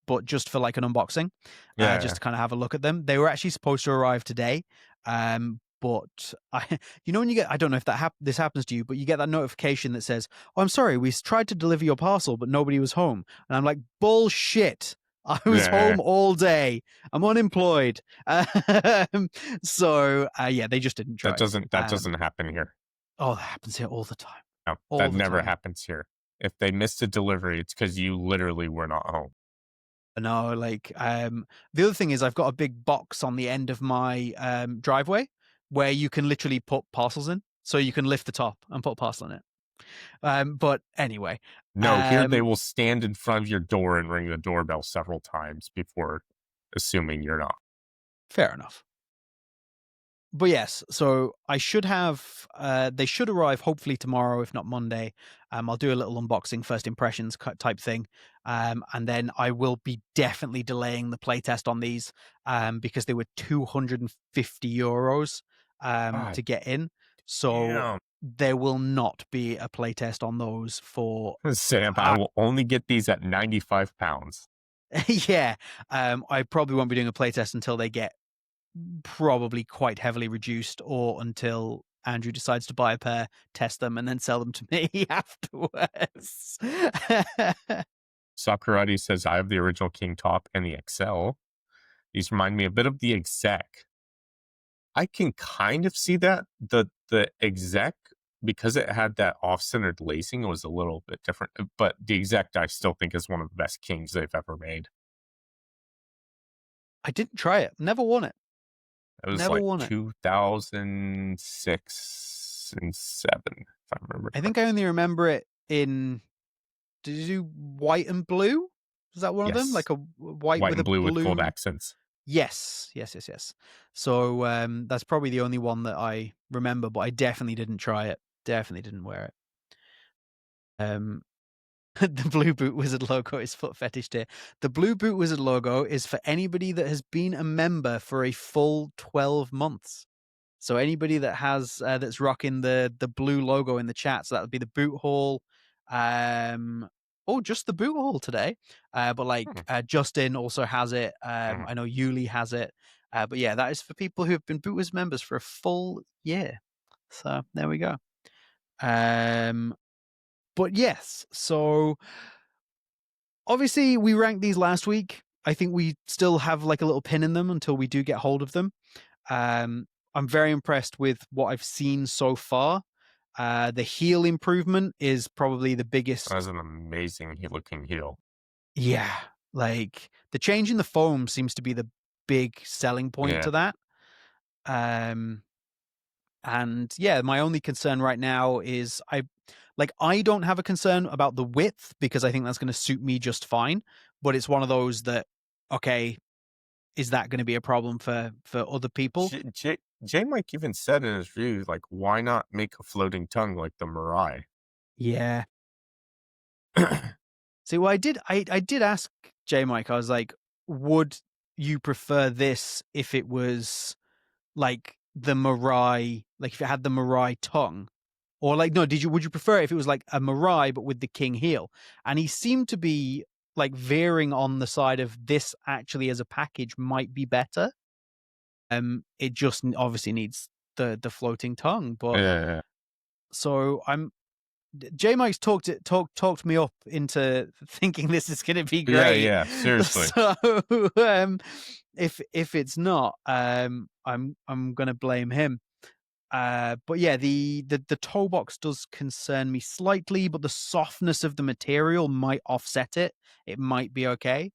but just for like an unboxing, just to kind of have a look at them. They were actually supposed to arrive today, but when you get, I don't know if this happens to you, but you get that notification that says, "Oh, I'm sorry, we tried to deliver your parcel, but nobody was home." And I'm like, bullshit. I was home all day. I'm unemployed. So they just didn't try.
That doesn't happen here.
Oh, that happens here all the time.
No, that never happens here. If they missed a delivery, it's because you literally were not home.
No, like the other thing is I've got a big box on the end of my driveway where you can literally put parcels in. so you can lift the top and put a parcel in it. But anyway,
No, here they will stand in front of your door and ring the doorbell several times before assuming you're not.
fair enough. But yes, so I should have. They should arrive hopefully tomorrow, if not Monday. I'll do a little unboxing, first impressions type thing, and then I will be definitely delaying the playtest on these because they were €250
God
to get in. So
damn.
there will not be a playtest on those for.
Sam, I will only get these at 95 pounds.
Yeah, I probably won't be doing a playtest until they get probably quite heavily reduced, or until Andrew decides to buy a pair, test them, and then sell them to me afterwards.
Sakurati says, I have the original King top and the XL. These remind me a bit of the exec. I can kind of see that. The exec, because it had that off-centered lacing, it was a little bit different. But the exec, I still think, is one of the best Kings they've ever made.
I didn't try it. Never won it.
It was
Never
like
won it.
2006 and 7, if I remember.
I think I only remember it in. Did you do white and blue? Was that one of them?
Yes.
Like a white with
and
a
blue
blue
with gold accents.
Yes. So that's probably the only one that I remember, but I definitely didn't try it. Definitely didn't wear it. The Blue Boot Wizard logo is foot fetish tier. The Blue Boot Wizard logo is for anybody that has been a member for a full 12 months. So anybody that has that's rocking the blue logo in the chat, so that would be the boot haul. Just the boot haul today. But like Justin also has it. I know Yuli has it. But yeah, that is for people who have been Boot Wizard members for a full year. So there we go. But yes, so obviously we ranked these last week. I think we still have like a little pin in them until we do get hold of them. I'm very impressed with what I've seen so far. The heel improvement is probably the biggest.
That's an amazing looking heel.
Yeah, like the change in the foam seems to be the big selling point to that. And yeah, my only concern right now is I don't have a concern about the width because I think that's going to suit me just fine. But it's one of those that, okay, is that going to be a problem for other people?
J Mike even said in his review, like, why not make a floating tongue like the Mirai?
Yeah. See, well, I did ask J Mike, I was like, would you prefer this if it was like the Mirai, like if it had the Mirai tongue? Or like, no, would you prefer it if it was like a Mirai but with the king heel? And he seemed to be like veering on the side of this actually as a package might be better. It just obviously needs the floating tongue, but so J Mike's talked me up into thinking this is going to be great.
Yeah, seriously.
So if it's not, I'm going to blame him. But yeah, the toe box does concern me slightly, but the softness of the material might offset it. It might be okay.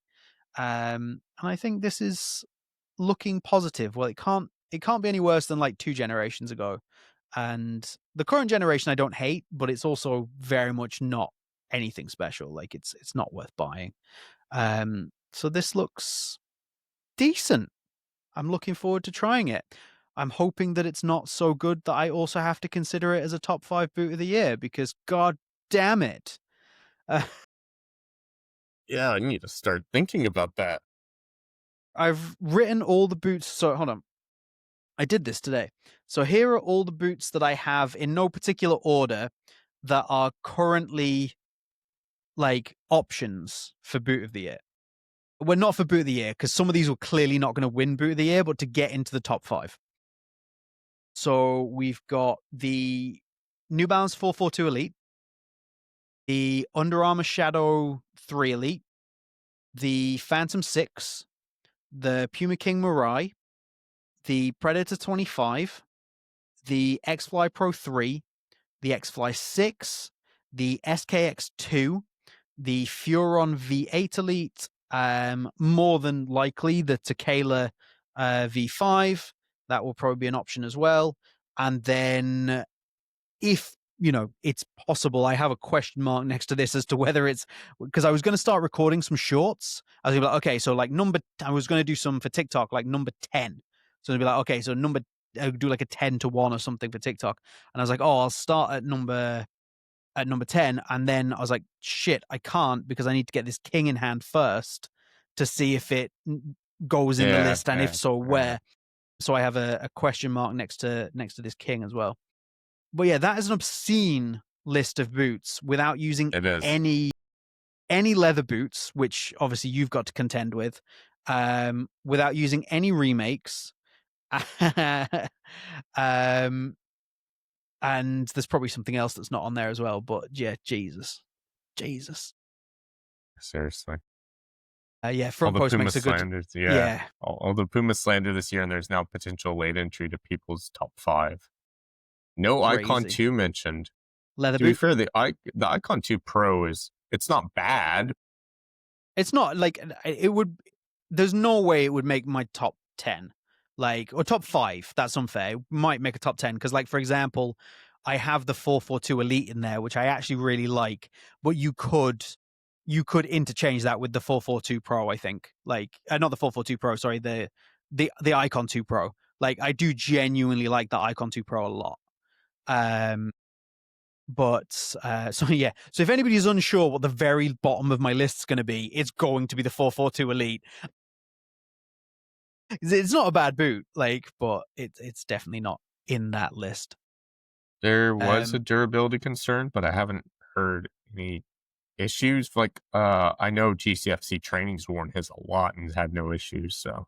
And I think this is looking positive. Well, it can't be any worse than like 2 generations ago. And the current generation I don't hate, but it's also very much not anything special. Like it's not worth buying. So this looks decent. I'm looking forward to trying it. I'm hoping that it's not so good that I also have to consider it as a top 5 boot of the year because god damn it.
Yeah, I need to start thinking about that.
I've written all the boots. So hold on. I did this today. So here are all the boots that I have in no particular order that are currently like options for boot of the year. Well, not for boot of the year because some of these were clearly not going to win boot of the year, but to get into the top 5. So we've got the New Balance 442 Elite, the Under Armour Shadow 3 Elite, the Phantom 6, the Puma King Mirai, the Predator 25, the X-Fly Pro 3, the X-Fly 6, the SKX 2, the Furon V8 Elite, more than likely the Tequila V5. That will probably be an option as well. And then if it's possible, I have a question mark next to this as to whether it's, because I was going to start recording some shorts. I was gonna be like, okay, so like I was going to do some for TikTok, like number 10. So I'd be like, okay, so I would do like a 10 to 1 or something for TikTok. And I was like, oh, I'll start at number 10. And then I was like, shit, I can't, because I need to get this king in hand first to see if it goes in the
Yeah,
list, and if
yeah,
so,
yeah.
where. So I have a question mark next to this king as well. But yeah, that is an obscene list of boots without using
It is.
any leather boots, which obviously you've got to contend with, without using any remakes. um, and there's probably something else that's not on there as well. But yeah, Jesus.
Seriously.
Yeah,
All
front
the
post
Puma
makes a good.
slanders, yeah.
Yeah,
All the Puma slander this year, and there's now potential late entry to people's top 5. No Icon
crazy
2 mentioned.
leather
To be
boot.
fair, the Icon 2 Pro it's not bad.
It's not like it would. There's no way it would make my top 10, like, or top 5. That's unfair. It might make a top 10 because, like, for example, I have the 442 Elite in there, which I actually really like. But you could interchange that with the 442 Pro. I think, like, not the 442 Pro. Sorry, the Icon 2 Pro. Like, I do genuinely like the Icon 2 Pro a lot. But so yeah, so if anybody's unsure what the very bottom of my list is going to be, it's going to be the 442 Elite. It's not a bad boot, like, but it's definitely not in that list.
There was a
Um,
durability concern, but I haven't heard any issues. Like, I know GCFC Training's worn his a lot and had no issues, so.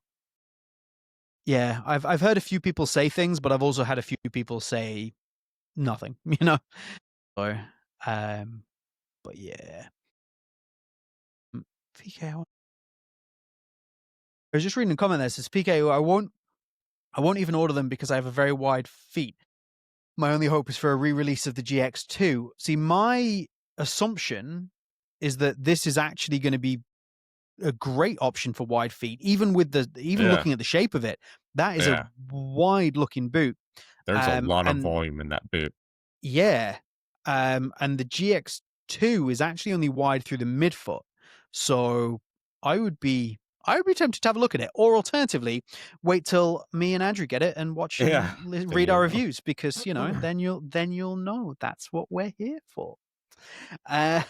yeah, I've heard a few people say things, but I've also had a few people say nothing. So, but yeah, PK. I was just reading a comment there. It says PK. I won't even order them because I have a very wide feet. My only hope is for a re-release of the GX2. See, my assumption is that this is actually going to be a great option for wide feet, even
Yeah,
looking at the shape of it. That is a
yeah.
wide looking boot.
There's a lot of
And
volume in that boot.
yeah, and the GX2 is actually only wide through the midfoot. So I would be tempted to have a look at it, or alternatively, wait till me and Andrew get it and watch and
Yeah. Then
read
you'll
our
know.
reviews, because then you'll know that's what we're here for. Uh,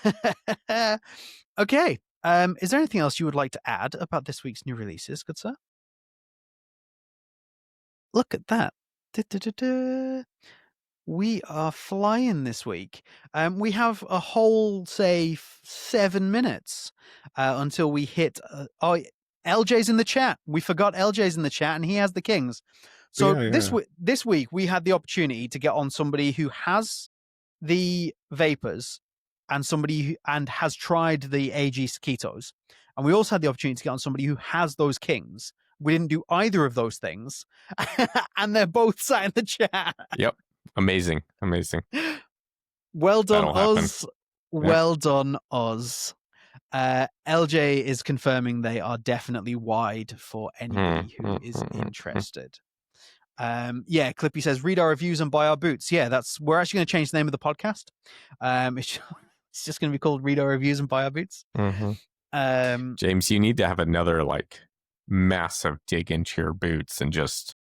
okay. Is there anything else you would like to add about this week's new releases, good sir? Look at that. Da-da-da-da. We are flying this week. We have a whole, say, 7 minutes until we hit. LJ's in the chat. We forgot LJ's in the chat, and he has the Kings. So
Yeah.
this week we had the opportunity to get on somebody who has the vapors and has tried the AG Sokitos, and we also had the opportunity to get on somebody who has those Kings. We didn't do either of those things, and they're both sat in the chat.
Yep. Amazing.
Well done,
That'll happen.
Oz.
Yep.
Well done, Oz. LJ is confirming they are definitely wide for anybody who is interested. Yeah, Clippy says, read our reviews and buy our boots. Yeah, we're actually going to change the name of the podcast. It's just going to be called Read Our Reviews and Buy Our Boots.
James, you need to have another massive dig into your boots and just.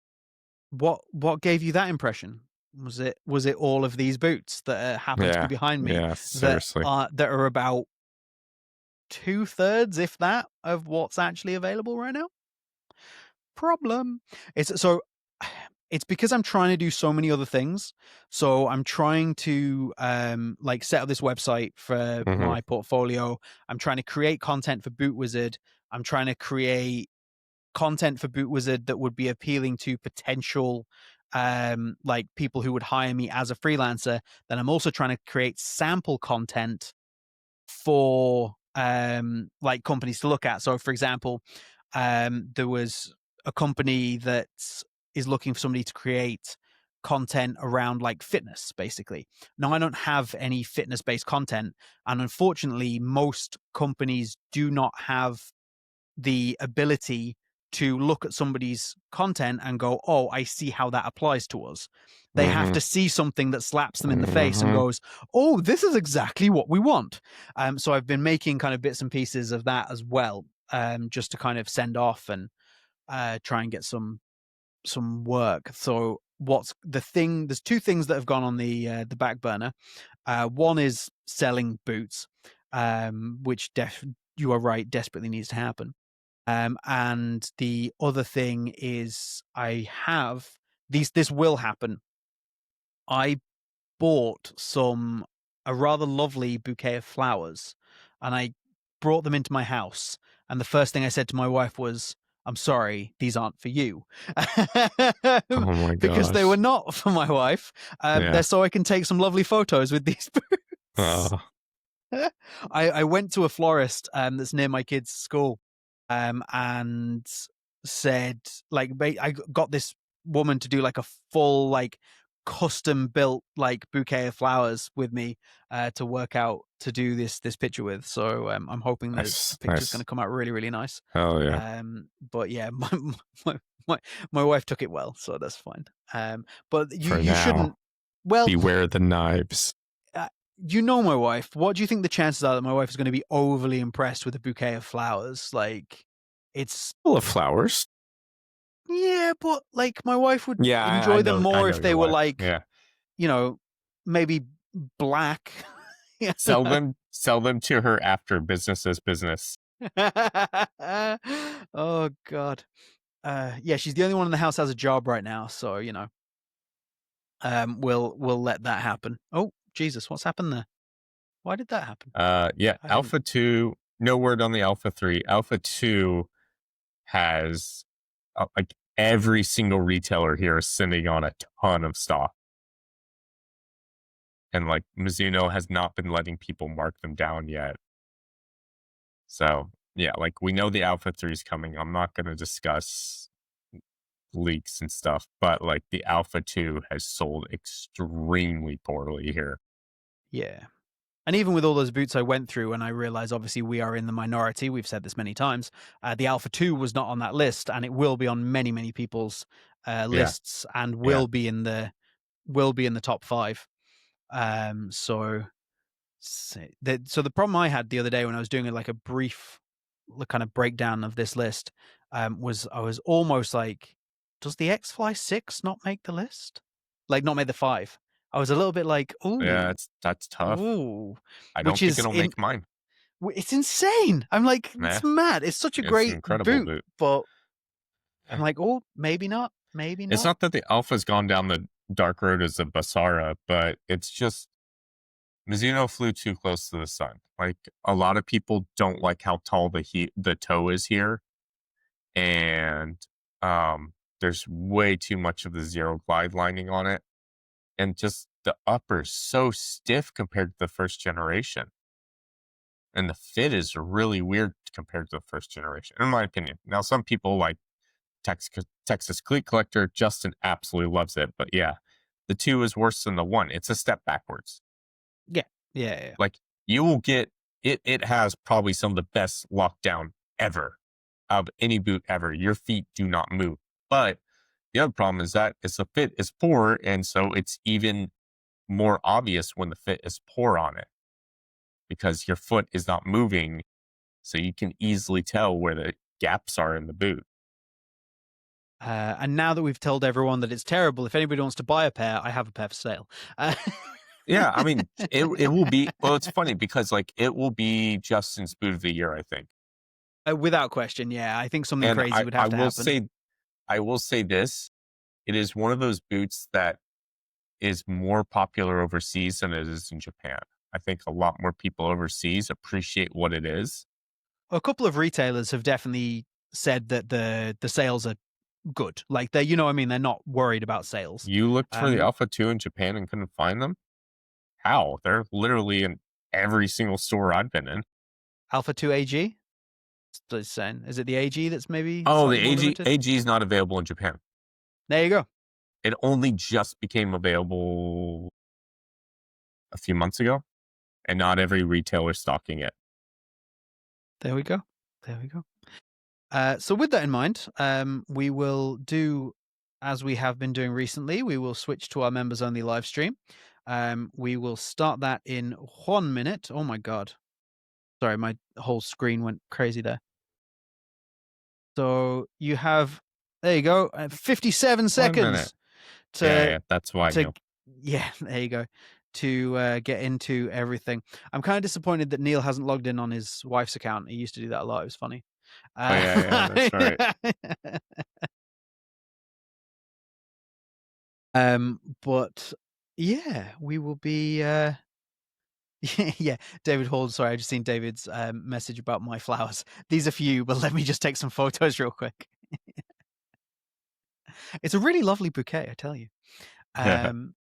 What gave you that impression? Was it all of these boots that happen to be behind me?
Yeah, seriously.
that are about 2/3, if that, of what's actually available right now? Problem. It's because I'm trying to do so many other things. So I'm trying to set up this website for my portfolio. I'm trying to create content for Boot Wizard. I'm trying to create content for Boot Wizard that would be appealing to potential people who would hire me as a freelancer. Then I'm also trying to create sample content for companies to look at. So for example, there was a company that is looking for somebody to create content around fitness, basically. Now, I don't have any fitness based content, and unfortunately most companies do not have the ability to look at somebody's content and go, oh, I see how that applies to us. They have
Mm-hmm.
to see something that slaps them in the face and
Mm-hmm.
goes, oh, this is exactly what we want. So I've been making kind of bits and pieces of that as well, just to kind of send off and try and get some work. So what's the thing? There's two things that have gone on the back burner. One is selling boots, which you are right, desperately needs to happen. And the other thing is I have these. This will happen. I bought a rather lovely bouquet of flowers, and I brought them into my house. And the first thing I said to my wife was, I'm sorry, these aren't for you.
Oh my
Because they
gosh.
were not for my wife.
Yeah.
They're so I can take some lovely photos with these boots.
Oh,
I went to a florist that's near my kids' school, and said like I got this woman to do like a full like custom built like bouquet of flowers with me to work out to do this picture with. So I'm hoping that the
nice.
picture's going
Nice.
to come out really really nice.
Hell yeah.
But yeah, my, my my wife took it well, so that's fine. But
For
you
now,
shouldn't. Well,
beware the knives.
you know my wife. What do you think the chances are that my wife is going to be overly impressed with a bouquet of flowers? Like, it's
Full of flowers.
yeah, but like my wife would
Yeah,
enjoy them
I
more
know
if they
your
were
wife.
like,
Yeah.
you know, maybe black.
Sell them to her after business is business.
Oh God. Yeah, she's the only one in the house has a job right now, so you know, we'll let that happen. Oh Jesus, what's happened there? Why did that happen?
Yeah,
I didn't.
Alpha 2, no word on the Alpha 3. Alpha 2 has like every single retailer here is sending on a ton of stock. And like Mizuno has not been letting people mark them down yet. So yeah, like we know the Alpha 3 is coming. I'm not going to discuss leaks and stuff, but like the Alpha 2 has sold extremely poorly here.
Yeah. And even with all those boots I went through, and I realize obviously we are in the minority, we've said this many times, the Alpha 2 was not on that list, and it will be on many, many people's
Yeah,
lists and
yeah.
will be in the top 5. So the problem I had the other day when I was doing like a brief kind of breakdown of this list was I was almost like, does the X Fly 6 not make the list? Like not make the 5. I was a little bit like,
Yeah,
ooh,
that's tough.
ooh,
I
which
don't think
is
it'll make mine.
it's insane. I'm like,
Nah,
it's mad. It's such a
it's an
great
incredible
boot,
boot.
but I'm like, oh, maybe not, maybe
It's
not.
not that the Alpha's gone down the dark road as a Basara, but it's just Mizuno flew too close to the sun. Like a lot of people don't like how tall the toe is here, and there's way too much of the zero glide lining on it, and just the upper's so stiff compared to the first generation, and the fit is really weird compared to the first generation, in my opinion. Now, some people like Texas Cleat Collector, Justin absolutely loves it, but yeah, the 2 is worse than the 1. It's a step backwards.
Yeah, yeah, yeah.
Like you will get it. It has probably some of the best lockdown ever of any boot ever. Your feet do not move. But the other problem is that the fit is poor, and so it's even more obvious when the fit is poor on it because your foot is not moving, so you can easily tell where the gaps are in the boot.
And now that we've told everyone that it's terrible, if anybody wants to buy a pair, I have a pair for sale.
Yeah, I mean, it will be. Well, it's funny because like it will be Justin's boot of the year, I think.
Without question, yeah. I think something
And
crazy would
I
have to
will
happen.
say, this: it is one of those boots that is more popular overseas than it is in Japan. I think a lot more people overseas appreciate what it is.
A couple of retailers have definitely said that the sales are good. Like they, you know, what I mean, they're not worried about sales.
You looked for the
Um,
Alpha 2 in Japan and couldn't find them? How? They're literally in every single store I've been in.
Alpha 2 AG. It's saying, is it the AG that's maybe
Oh, the
slightly more limited?
AG is not available in Japan.
There you go.
It only just became available a few months ago, and not every retailer stocking it.
There we go. There we go. So with that in mind, we will do as we have been doing recently. We will switch to our members only live stream. We will start that in 1 minute. Oh my god. Sorry, my whole screen went crazy there. So you have there you go, 57
1 minute.
seconds
Yeah,
to
that's why I
to
knew.
yeah, there you go. To get into everything. I'm kind of disappointed that Neil hasn't logged in on his wife's account. He used to do that a lot. It was funny.
Oh, yeah, that's right.
But yeah, we will be yeah, David Hall. Sorry, I just seen David's message about my flowers. These are for you, but let me just take some photos real quick. It's a really lovely bouquet, I tell you. Um,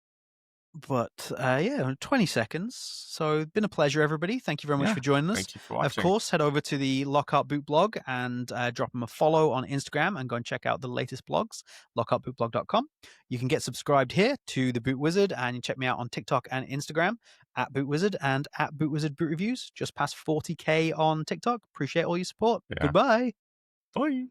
but yeah, 20 seconds. So been a pleasure, everybody. Thank you very much
Yeah,
for joining us.
thank you for
Of
watching.
course, head over to the Lockhart Boot blog and drop them a follow on Instagram and go and check out the latest blogs, lockhartbootblog.com. You can get subscribed here to the Boot Wizard, and you check me out on TikTok and Instagram at Boot Wizard and at Boot Wizard Boot Reviews. Just past 40K on TikTok. Appreciate all your support.
Yeah.
Goodbye.
Bye.